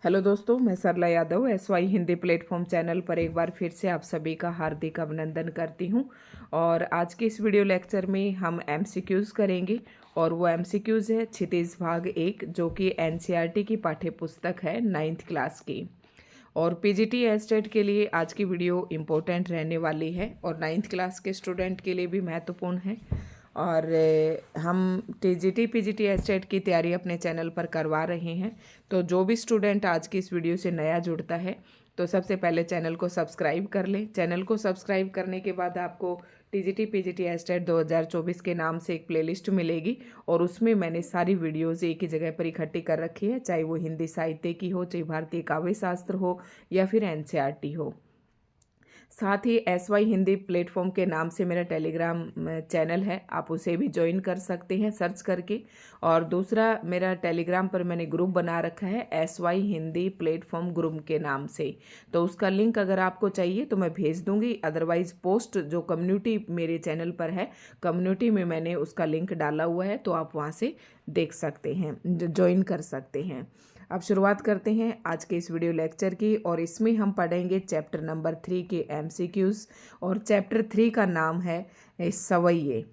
Hello दोस्तों, मैं Sarla Yadav SY Hindi platform channel पर एक बार फिर से आप सभी का हार्दिक अभिनंदन करती हूं। और आज के इस वीडियो लेक्चर में हम MCQs करेंगे और वो MCQs है क्षितिज भाग 1 जो कि NCERT की पाठ्य पुस्तक है 9th क्लास की। और PGT एस्टेट के लिए आज की वीडियो इम्पोर्टेंट रहने वाली है और 9th क्लास के स्टूडेंट के लिए भी महत्वपूर्ण है। और हम TGT PGT एस्टेट की तैयारी अपने चैनल पर करवा रहे हैं। तो जो भी स्टूडेंट आज की इस वीडियो से नया जुड़ता है तो सबसे पहले चैनल को सब्सक्राइब कर लें। चैनल को सब्सक्राइब करने के बाद आपको TGT PGT एस्टेट 2024 के नाम से एक प्लेलिस्ट मिलेगी और उसमें मैंने सारी वीडियोज़ एक ही जगह पर इकट्ठी कर रखी है, चाहे वो हिंदी साहित्य की हो, चाहे भारतीय काव्य शास्त्र हो या फिर NCERT हो। साथ ही SY हिंदी प्लेटफॉर्म के नाम से मेरा टेलीग्राम चैनल है, आप उसे भी ज्वाइन कर सकते हैं सर्च करके। और दूसरा मेरा टेलीग्राम पर मैंने ग्रुप बना रखा है SY हिंदी प्लेटफॉर्म ग्रुप के नाम से, तो उसका लिंक अगर आपको चाहिए तो मैं भेज दूंगी। अदरवाइज पोस्ट जो कम्युनिटी मेरे चैनल पर है, कम्युनिटी में मैंने उसका लिंक डाला हुआ है, तो आप वहाँ से देख सकते हैं, ज्वाइन कर सकते हैं। अब शुरुआत करते हैं आज के इस वीडियो लेक्चर की और इसमें हम पढ़ेंगे चैप्टर नंबर 3 के MCQs। और चैप्टर 3 का नाम है सवैये।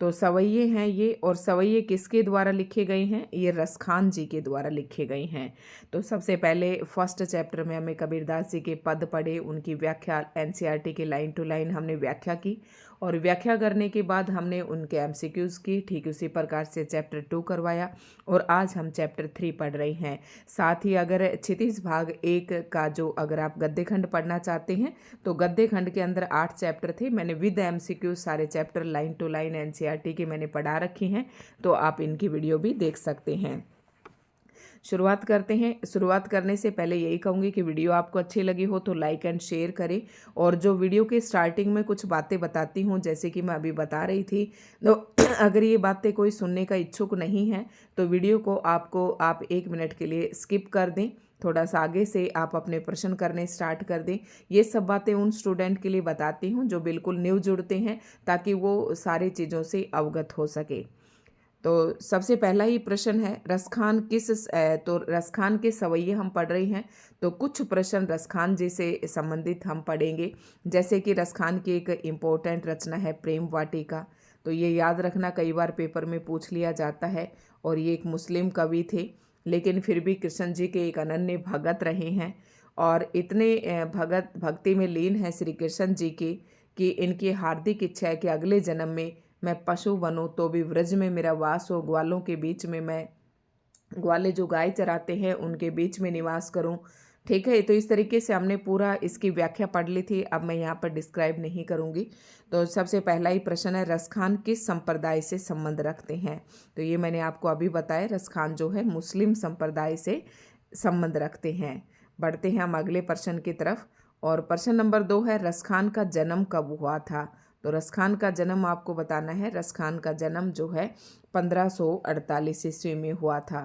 तो सवैये हैं ये, और सवैये किसके द्वारा लिखे गए हैं? ये रसखान जी के द्वारा लिखे गए हैं। तो सबसे पहले फर्स्ट चैप्टर में हमें कबीरदास जी के पद पढ़े, उनकी व्याख्या NCERT के लाइन टू लाइन हमने व्याख्या की और व्याख्या करने के बाद हमने उनके MCQs की। ठीक उसी प्रकार से चैप्टर 2 करवाया और आज हम चैप्टर 3 पढ़ रहे हैं। साथ ही अगर क्षितिज भाग 1 का जो अगर आप गद्य खंड पढ़ना चाहते हैं तो गद्य खंड के अंदर 8 चैप्टर थे, मैंने विद MCQ सारे chapter line to line NCERT के मैंने पढ़ा रखे हैं, तो आप इनकी वीडियो भी देख सकते हैं। शुरुआत करते हैं। शुरुआत करने से पहले यही कहूँगी कि वीडियो आपको अच्छी लगी हो तो लाइक एंड शेयर करें। और जो वीडियो के स्टार्टिंग में कुछ बातें बताती हूँ, जैसे कि मैं अभी बता रही थी, तो अगर ये बातें कोई सुनने का इच्छुक नहीं है तो वीडियो को आप 1 मिनट के लिए स्किप कर दें, थोड़ा सा आगे से आप अपने प्रश्न करने स्टार्ट कर दें। ये सब बातें उन स्टूडेंट के लिए बताती हूँ जो बिल्कुल न्यू जुड़ते हैं, ताकि वो सारी चीज़ों से अवगत हो सके। तो सबसे पहला ही प्रश्न है, रसखान तो रसखान के सवैये हम पढ़ रहे हैं, तो कुछ प्रश्न रसखान जी से संबंधित हम पढ़ेंगे। जैसे कि रसखान की एक इम्पोर्टेंट रचना है प्रेम वाटिका, तो ये याद रखना, कई बार पेपर में पूछ लिया जाता है। और ये एक मुस्लिम कवि थे, लेकिन फिर भी कृष्ण जी के एक अनन्य भगत रहे हैं और इतने भक्ति में लीन है श्री कृष्ण जी की कि इनकी हार्दिक इच्छा है कि अगले जन्म में मैं पशु बनूं तो भी व्रज में मेरा वास हो, ग्वालों के बीच में मैं, ग्वाले जो गाय चराते हैं उनके बीच में निवास करूं। ठीक है, तो इस तरीके से हमने पूरा इसकी व्याख्या पढ़ ली थी, अब मैं यहाँ पर डिस्क्राइब नहीं करूँगी। तो सबसे पहला ही प्रश्न है, रसखान किस संप्रदाय से संबंध रखते हैं? तो ये मैंने आपको अभी बताया, रसखान जो है मुस्लिम संप्रदाय से संबंध रखते हैं। बढ़ते हैं हम अगले प्रश्न की तरफ। और प्रश्न नंबर 2 है, रसखान का जन्म कब हुआ था? तो रसखान का जन्म आपको बताना है। रसखान का जन्म जो है 1548 ईस्वी में हुआ था।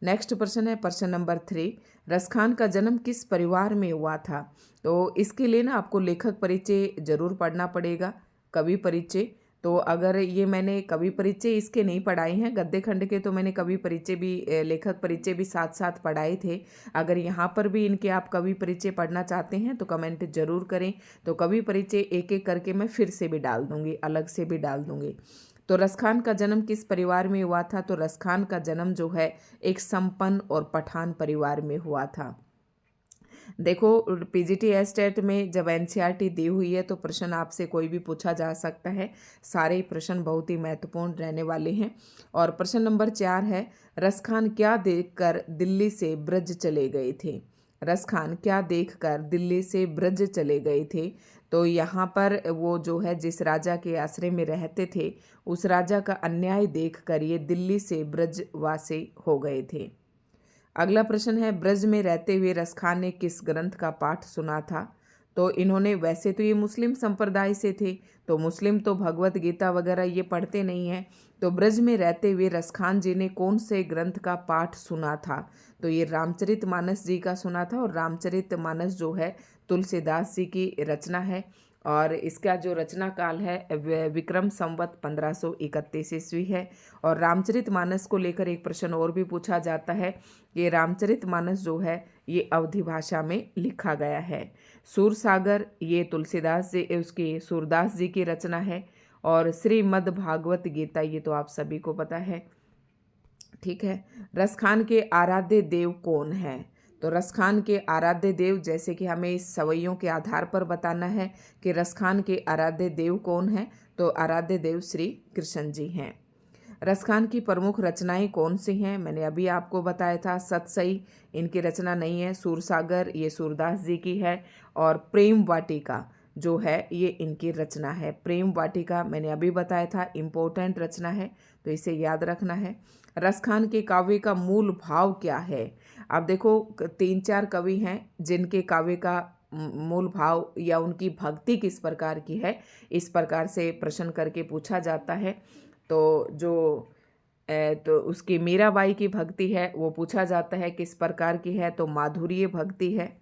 नेक्स्ट प्रश्न है प्रश्न नंबर 3, रसखान का जन्म किस परिवार में हुआ था? तो इसके लिए ना आपको लेखक परिचय जरूर पढ़ना पड़ेगा, कवि परिचय। तो अगर ये मैंने कवि परिचय इसके नहीं पढ़ाए हैं, गद्य खंड के तो मैंने कवि परिचय भी, लेखक परिचय भी साथ साथ पढ़ाए थे। अगर यहाँ पर भी इनके आप कवि परिचय पढ़ना चाहते हैं तो कमेंट जरूर करें, तो कवि परिचय एक एक करके मैं फिर से भी डाल दूंगी, अलग से भी डाल दूंगी। तो रसखान का जन्म किस परिवार में हुआ था? तो रसखान का जन्म जो है एक संपन्न और पठान परिवार में हुआ था। देखो, PGT एस्टेट में जब NCERT दी हुई है तो प्रश्न आपसे कोई भी पूछा जा सकता है, सारे प्रश्न बहुत ही महत्वपूर्ण रहने वाले हैं। और प्रश्न नंबर 4 है, रसखान क्या देखकर दिल्ली से ब्रज चले गए थे? रसखान क्या देखकर दिल्ली से ब्रज चले गए थे? तो यहाँ पर वो जो है जिस राजा के आश्रय में रहते थे, उस राजा का अन्याय देखकर ये दिल्ली से ब्रजवासी हो गए थे। अगला प्रश्न है, ब्रज में रहते हुए रसखान ने किस ग्रंथ का पाठ सुना था? तो इन्होंने, वैसे तो ये मुस्लिम संप्रदाय से थे, तो मुस्लिम तो भगवत गीता वगैरह ये पढ़ते नहीं हैं, तो ब्रज में रहते हुए रसखान जी ने कौन से ग्रंथ का पाठ सुना था? तो ये रामचरितमानस जी का सुना था। और रामचरितमानस जो है तुलसीदास जी की रचना है और इसका जो रचना काल है विक्रम संवत 1531 ईस्वी है। और रामचरितमानस को लेकर एक प्रश्न और भी पूछा जाता है कि रामचरितमानस जो है ये अवधी भाषा में लिखा गया है। सूरसागर ये तुलसीदास जी उसकी सूरदास जी की रचना है। और श्रीमद् भागवत गीता ये तो आप सभी को पता है, ठीक है। रसखान के आराध्य देव कौन है? तो रसखान के आराध्य देव, जैसे कि हमें इस सवैयों के आधार पर बताना है कि रसखान के आराध्य देव कौन है, तो आराध्य देव श्री कृष्ण जी हैं। रसखान की प्रमुख रचनाएं कौन सी हैं? मैंने अभी आपको बताया था। सतसई इनकी रचना नहीं है। सूरसागर ये सूरदास जी की है। और प्रेम वाटिका जो है ये इनकी रचना है। प्रेम वाटिका मैंने अभी बताया था, इम्पोर्टेंट रचना है, तो इसे याद रखना है। रसखान के काव्य का मूल भाव क्या है? अब देखो 3-4 कवि हैं जिनके काव्य का मूल भाव या उनकी भक्ति किस प्रकार की है, इस प्रकार से प्रश्न करके पूछा जाता है। तो उसकी मीराबाई की भक्ति है वो पूछा जाता है किस प्रकार की है, तो माधुर्य भक्ति है।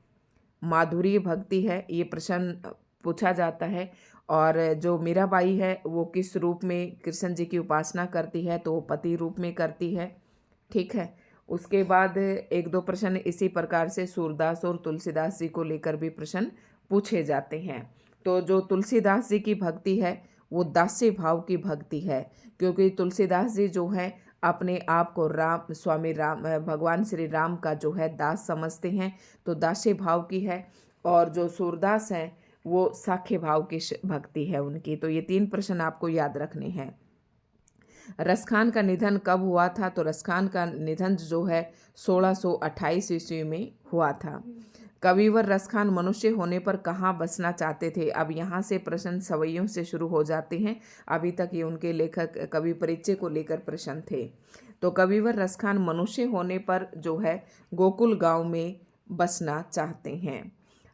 माधुर्य भक्ति है ये प्रश्न पूछा जाता है। और जो मीराबाई है वो किस रूप में कृष्ण जी की उपासना करती है, तो वो पति रूप में करती है, ठीक है। उसके बाद 1-2 प्रश्न इसी प्रकार से सूरदास और तुलसीदास जी को लेकर भी प्रश्न पूछे जाते हैं। तो जो तुलसीदास जी की भक्ति है वो दास्य भाव की भक्ति है, क्योंकि तुलसीदास जी जो है अपने आप को राम स्वामी राम भगवान श्री राम का जो है दास समझते हैं, तो दास्य भाव की है। और जो सूरदास हैं वो साख्य भाव की भक्ति है उनकी। तो ये 3 प्रश्न आपको याद रखने हैं। रसखान का निधन कब हुआ था? तो रसखान का निधन जो है 1628 ईस्वी में हुआ था। कविवर रसखान मनुष्य होने पर कहाँ बसना चाहते थे? अब यहाँ से प्रश्न सवैयों से शुरू हो जाते हैं। अभी तक ये उनके लेखक कवि परिचय को लेकर प्रश्न थे। तो कविवर रसखान मनुष्य होने पर जो है गोकुल गांव में बसना चाहते हैं।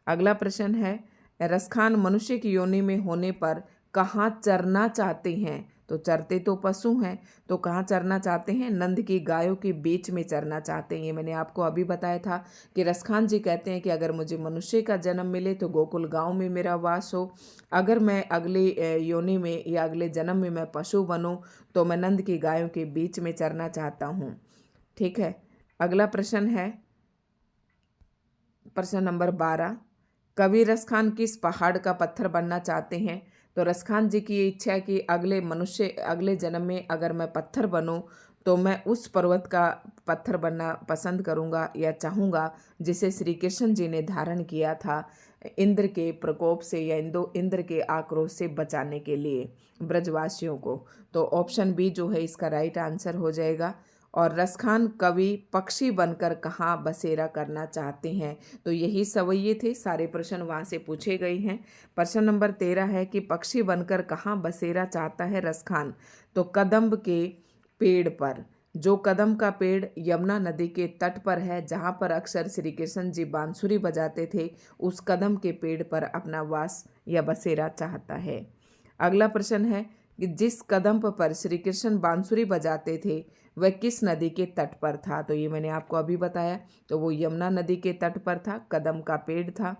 अगला प्रश्न है रसखान मनुष्य की योनि में होने पर कहाँ चरना चाहते हैं? तो चरते तो पशु हैं, तो कहाँ चरना चाहते हैं? नंद की गायों के बीच में चरना चाहते हैं। ये मैंने आपको अभी बताया था कि रसखान जी कहते हैं कि अगर मुझे मनुष्य का जन्म मिले तो गोकुल गांव में मेरा वास हो, अगर मैं अगले योनि में या अगले जन्म में मैं पशु बनूं तो मैं नंद की गायों के बीच में चरना चाहता हूँ, ठीक है। अगला प्रश्न है प्रश्न नंबर 12, कवि रसखान किस पहाड़ का पत्थर बनना चाहते हैं? तो रसखान जी की इच्छा है कि अगले जन्म में अगर मैं पत्थर बनूं तो मैं उस पर्वत का पत्थर बनना पसंद करूंगा या चाहूँगा जिसे श्री कृष्ण जी ने धारण किया था इंद्र के प्रकोप से या इंद्र के आक्रोश से बचाने के लिए ब्रजवासियों को। तो ऑप्शन बी जो है इसका राइट आंसर हो जाएगा। और रसखान कवि पक्षी बनकर कहाँ बसेरा करना चाहते हैं? तो यही सवैये थे, सारे प्रश्न वहाँ से पूछे गए हैं। प्रश्न नंबर 13 है कि पक्षी बनकर कहाँ बसेरा चाहता है रसखान? तो कदम्ब के पेड़ पर। जो कदम का पेड़ यमुना नदी के तट पर है, जहाँ पर अक्सर श्री कृष्ण जी बांसुरी बजाते थे, उस कदम के पेड़ पर अपना वास या बसेरा चाहता है। अगला प्रश्न है कि जिस कदम पर श्री कृष्ण बांसुरी बजाते थे वह किस नदी के तट पर था? तो ये मैंने आपको अभी बताया, तो वो यमुना नदी के तट पर था, कदम का पेड़ था।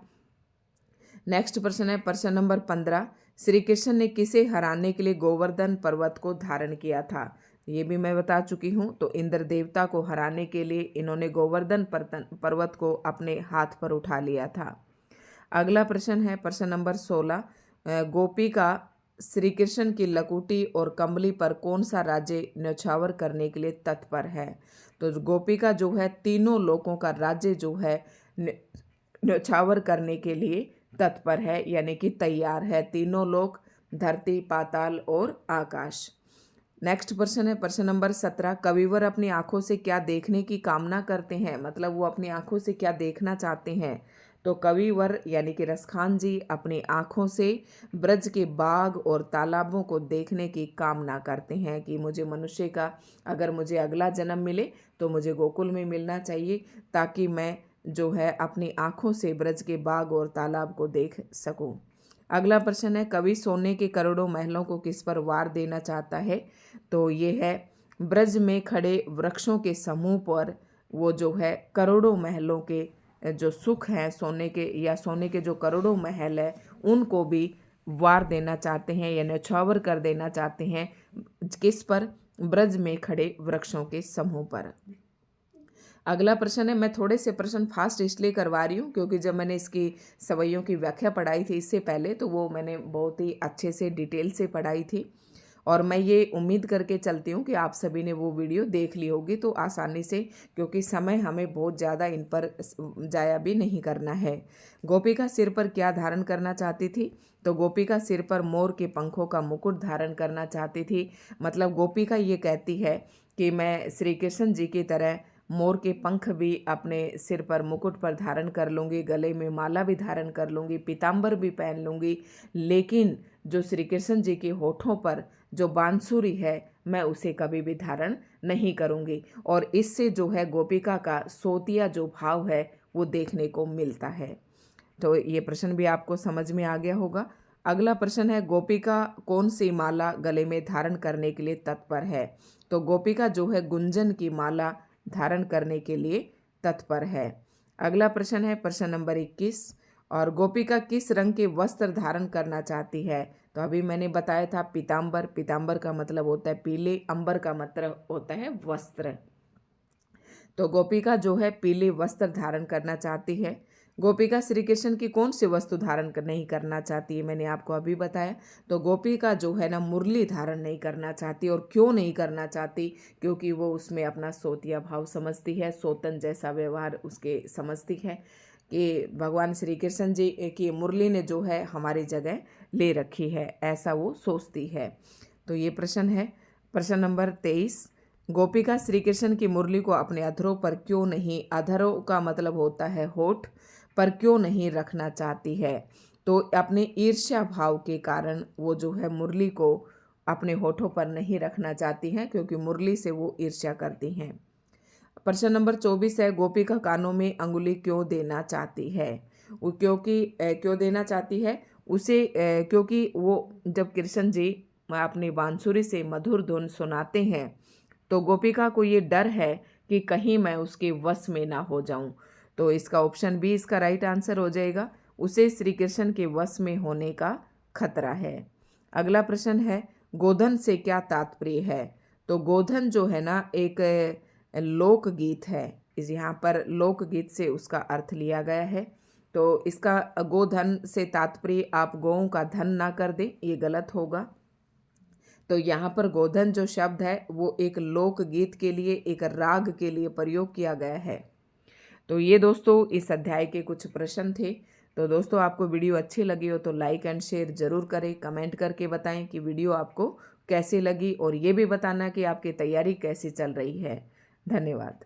नेक्स्ट प्रश्न है प्रश्न नंबर 15, श्री कृष्ण ने किसे हराने के लिए गोवर्धन पर्वत को धारण किया था? ये भी मैं बता चुकी हूँ। तो इंद्र देवता को हराने के लिए इन्होंने गोवर्धन पर्वत को अपने हाथ पर उठा लिया था। अगला प्रश्न है प्रश्न नंबर 16, गोपी का श्री कृष्ण की लकुटी और कंबली पर कौन सा राज्य न्यौछावर करने के लिए तत्पर है? तो गोपी का जो है तीनों लोकों का राज्य जो है न्यौछावर करने के लिए तत्पर है, यानी कि तैयार है। तीनों लोक, धरती, पाताल और आकाश। नेक्स्ट प्रश्न है प्रश्न नंबर 17, कविवर अपनी आंखों से क्या देखने की कामना करते हैं? मतलब वो अपनी आंखों से क्या देखना चाहते हैं? तो कविवर यानी कि रसखान जी अपनी आंखों से ब्रज के बाग और तालाबों को देखने की कामना करते हैं कि अगर मुझे अगला जन्म मिले तो मुझे गोकुल में मिलना चाहिए, ताकि मैं जो है अपनी आंखों से ब्रज के बाग और तालाब को देख सकूं। अगला प्रश्न है कवि सोने के करोड़ों महलों को किस पर वार देना चाहता है? तो ये है ब्रज में खड़े वृक्षों के समूह पर वो जो है करोड़ों महलों के जो सुख हैं सोने के जो करोड़ों महल है उनको भी वार देना चाहते हैं या न्यौछावर कर देना चाहते हैं। किस पर? ब्रज में खड़े वृक्षों के समूह पर। अगला प्रश्न है, मैं थोड़े से प्रश्न फास्ट इसलिए करवा रही हूँ क्योंकि जब मैंने इसकी सवैयों की व्याख्या पढ़ाई थी इससे पहले, तो वो मैंने बहुत ही अच्छे से डिटेल से पढ़ाई थी, और मैं ये उम्मीद करके चलती हूँ कि आप सभी ने वो वीडियो देख ली होगी तो आसानी से, क्योंकि समय हमें बहुत ज़्यादा इन पर जाया भी नहीं करना है। गोपिका सिर पर क्या धारण करना चाहती थी? तो गोपिका सिर पर मोर के पंखों का मुकुट धारण करना चाहती थी। मतलब गोपिका ये कहती है कि मैं श्री कृष्ण जी की तरह मोर के पंख भी अपने सिर पर मुकुट पर धारण कर लूँगी, गले में माला भी धारण कर लूँगी, पीताम्बर भी पहन लूँगी, लेकिन जो श्री कृष्ण जी के होठों पर जो बांसुरी है मैं उसे कभी भी धारण नहीं करूँगी। और इससे जो है गोपिका का सोतिया जो भाव है वो देखने को मिलता है। तो ये प्रश्न भी आपको समझ में आ गया होगा। अगला प्रश्न है, गोपिका कौन सी माला गले में धारण करने के लिए तत्पर है? तो गोपिका जो है गुंजन की माला धारण करने के लिए तत्पर है। अगला प्रश्न है प्रश्न नंबर 21, और गोपिका किस रंग के वस्त्र धारण करना चाहती है? तो अभी मैंने बताया था पीताम्बर। पीताम्बर का मतलब होता है पीले, अंबर का मतलब होता है वस्त्र। तो गोपिका जो है पीले वस्त्र धारण करना चाहती है। गोपिका श्री कृष्ण की कौन सी वस्तु धारण नहीं करना चाहती है? मैंने आपको अभी बताया। तो गोपिका जो है ना मुरली धारण नहीं करना चाहती। और क्यों नहीं करना चाहती? क्योंकि वो उसमें अपना सोतिया भाव समझती है, सोतन जैसा व्यवहार उसके समझती है कि भगवान श्री कृष्ण जी की मुरली ने जो है हमारी जगह ले रखी है, ऐसा वो सोचती है। तो ये प्रश्न है प्रश्न नंबर 23, गोपिका श्री कृष्ण की मुरली को अपने अधरों पर क्यों नहीं, अधरों का मतलब होता है होठ, पर क्यों नहीं रखना चाहती है? तो अपने ईर्ष्या भाव के कारण वो जो है मुरली को अपने होठों पर नहीं रखना चाहती हैं, क्योंकि मुरली से वो ईर्ष्या करती हैं। प्रश्न नंबर 24 है, गोपिका कानों में अंगुली क्यों देना चाहती है? वो क्यों देना चाहती है उसे? क्योंकि वो जब कृष्ण जी अपनी बांसुरी से मधुर धुन सुनाते हैं तो गोपिका को ये डर है कि कहीं मैं उसके वश में ना हो जाऊं। तो इसका ऑप्शन बी इसका राइट आंसर हो जाएगा। उसे श्री कृष्ण के वश में होने का खतरा है। अगला प्रश्न है, गोधन से क्या तात्पर्य है? तो गोधन जो है ना एक लोकगीत है। इस यहाँ पर लोकगीत से उसका अर्थ लिया गया है। तो इसका गोधन से तात्पर्य आप गौं का धन ना कर दें, ये गलत होगा। तो यहाँ पर गोधन जो शब्द है वो एक लोकगीत के लिए, एक राग के लिए प्रयोग किया गया है। तो ये दोस्तों इस अध्याय के कुछ प्रश्न थे। तो दोस्तों आपको वीडियो अच्छी लगी हो तो लाइक एंड शेयर जरूर करें, कमेंट करके बताएं कि वीडियो आपको कैसी लगी, और ये भी बताना कि आपकी तैयारी कैसी चल रही है। धन्यवाद।